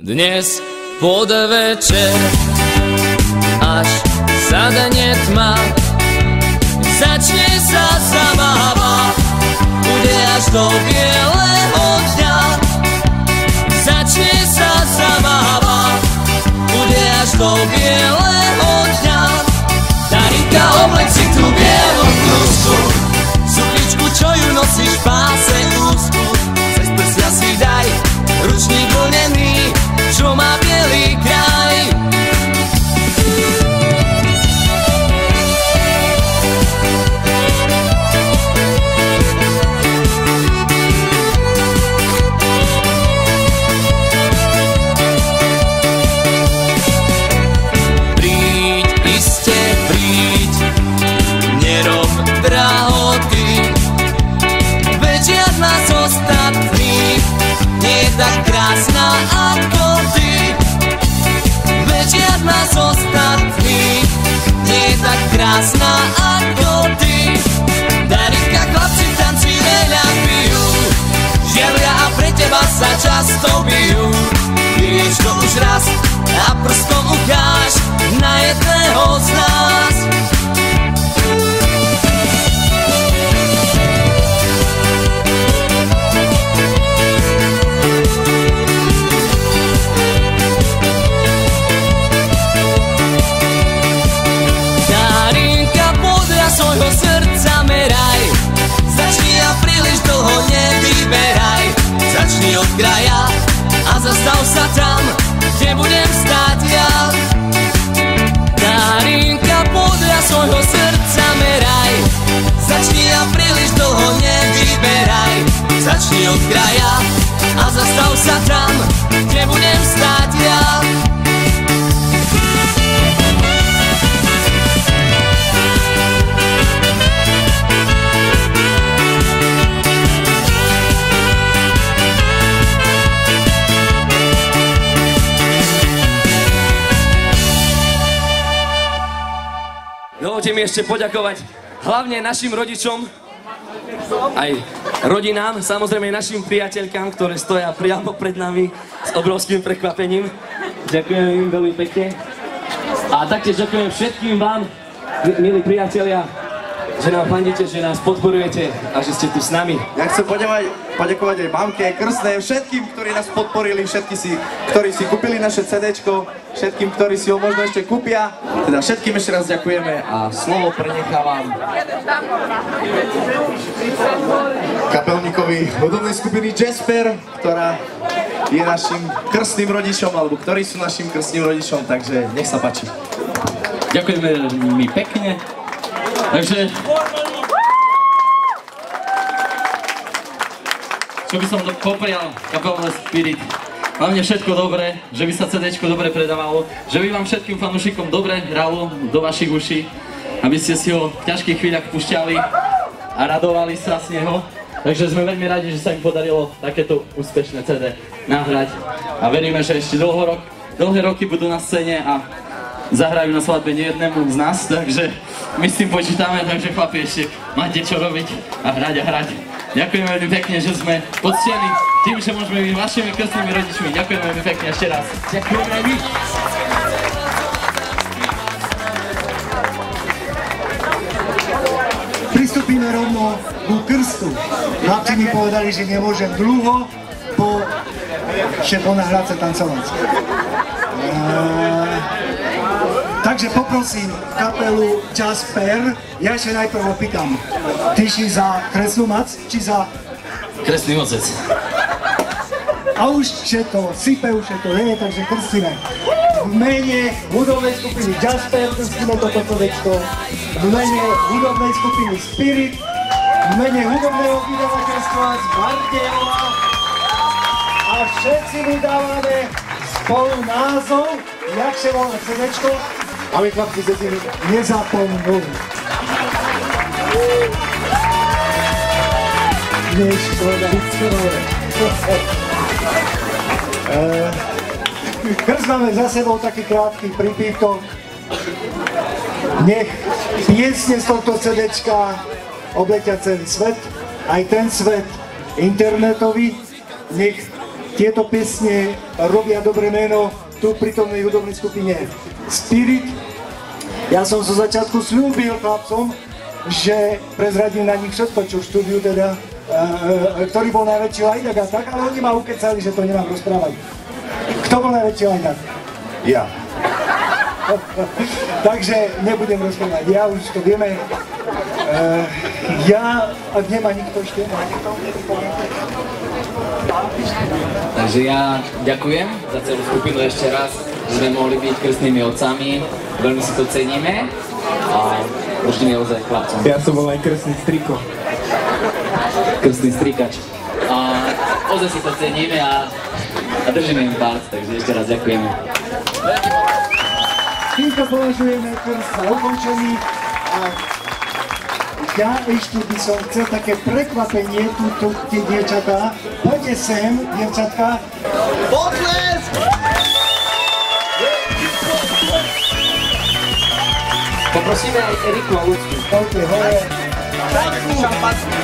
Dnes podvečer, až zadane tma, začne sa zabáva, bude až do bieleho dňa. Začne sa zabáva, bude až do bieleho dňa. Darinka, oblek si tú bielu blúzku, sukničku, čo ju nosíš v páse úzku. Cez prsia si daj ručník vlnený, čo má bielý kraj. Príď, iste príď, nerob drahoty, veď žiadna z ostatných nie je tak krásna ako ty. Veď žiadna z ostatných nie je tak krásna ako ty. Darinka, chlapci v tanci veľa pijú, žiaľia a pre teba sa často bijú. Vieš to už raz a prstom ukáž na jedného z nás. Svojho srdca meraj, začni a príliš dlho nevyberaj. Začni od kraja a zastav sa tam, kde budem stáť ja. Darinka, podľa svojho srdca meraj, začni a príliš dlho nevyberaj. Začni od kraja a zastav sa tam, kde budem stáť ja. Dovolte mi ešte poďakovať hlavne našim rodičom, aj rodinám, samozrejme aj našim priateľkám, ktoré stoja priamo pred nami s obrovským prekvapením. Ďakujem im veľmi pekne. A taktiež ďakujem všetkým vám, milí priatelia, že nám fandíte, že nás podporujete a že ste tu s nami. Ja chcem poďakovať aj mamke, krstnej, všetkým, ktorí nás podporili, ktorí si kúpili naše CDčko, všetkým, ktorí si ho možno ešte kúpia. Teda všetkým ešte raz ďakujeme a slovo prenechávam kapelníkovi hudobnej skupiny Jasper, ktorá je našim krstným rodičom, alebo ktorí sú našim krstným rodičom, takže nech sa páči. Ďakujeme mi pekne. Takže, čo by som poprial kapelné Spirit, hlavne všetko dobré, že by sa CDčko dobre predávalo, že by vám všetkým fanúšikom dobre hralo do vašich uší, aby ste si ho v ťažkých chvíľach púšťali a radovali sa z neho. Takže sme veľmi radi, že sa im podarilo takéto úspešné CD nahrať a veríme, že ešte dlhé roky budú na scéne a zahrajú na svadbe nejednému z nás, takže my s tým počítame, takže chlapi, ešte máte čo robiť a hrať. Ďakujem veľmi pekne, že sme poctení tým, že môžeme byť vašimi krstnými rodičmi. Ďakujem veľmi pekne ešte raz. Ďakujem aj my. Pristúpime rovno ku krstu. Chlapci mi povedali, že nemôžem dlho po šeponahradce tancovať. Takže poprosím kapelu Jasper, ja ešte najprv opýtam, ty si za kresnú mac, či za... Kresný otec. A už všetko, sype už všetko, nie, takže krstíme. V mene hudobnej skupiny Jasper krstíme toto CDčko, v mene hudobnej skupiny Spirit, v mene hudobného vydavateľstva z Bardejova a všetci mu dávame spolu názov, jak sa volá CDčko, aby chlapci sa tým nezapomnú. Než krst máme za sebou taký krátky pripítok. Nech piesne z tohto CDčka obletia celý svet, aj ten svet internetový, nech tieto piesne robia dobré meno tu prítomnej hudobnej skupine Spirit. Ja som zo začiatku sľúbil chlapcom, že prezradím na nich všetko, čo v štúdiu teda, ktorý bol najväčší lajdak a tak, ale oni ma ukecali, že to nemám rozprávať. Kto bol najväčší lajdak? Ja. Takže nebudem rozprávať, ja už to vieme. Ak nemá nikto ešte, má nikto? Takže ja ďakujem za celú skupinu ešte raz, že sme mohli byť krstnými otcami. Veľmi si to ceníme a držíme ozaj chlapcom. Ja som bol aj krstný striko. Krstný strikač. A ozaj si to ceníme a držíme im palce, takže ešte raz ďakujeme. Týmto považujeme krst za ukončený a ja ešte by som chcel také prekvapenie tu tie dievčatá. Poďte sem, dievčatka. Potlesk! Poprosíme aj Eriku a Lucku. Poďte hore. Dajte si šampanský.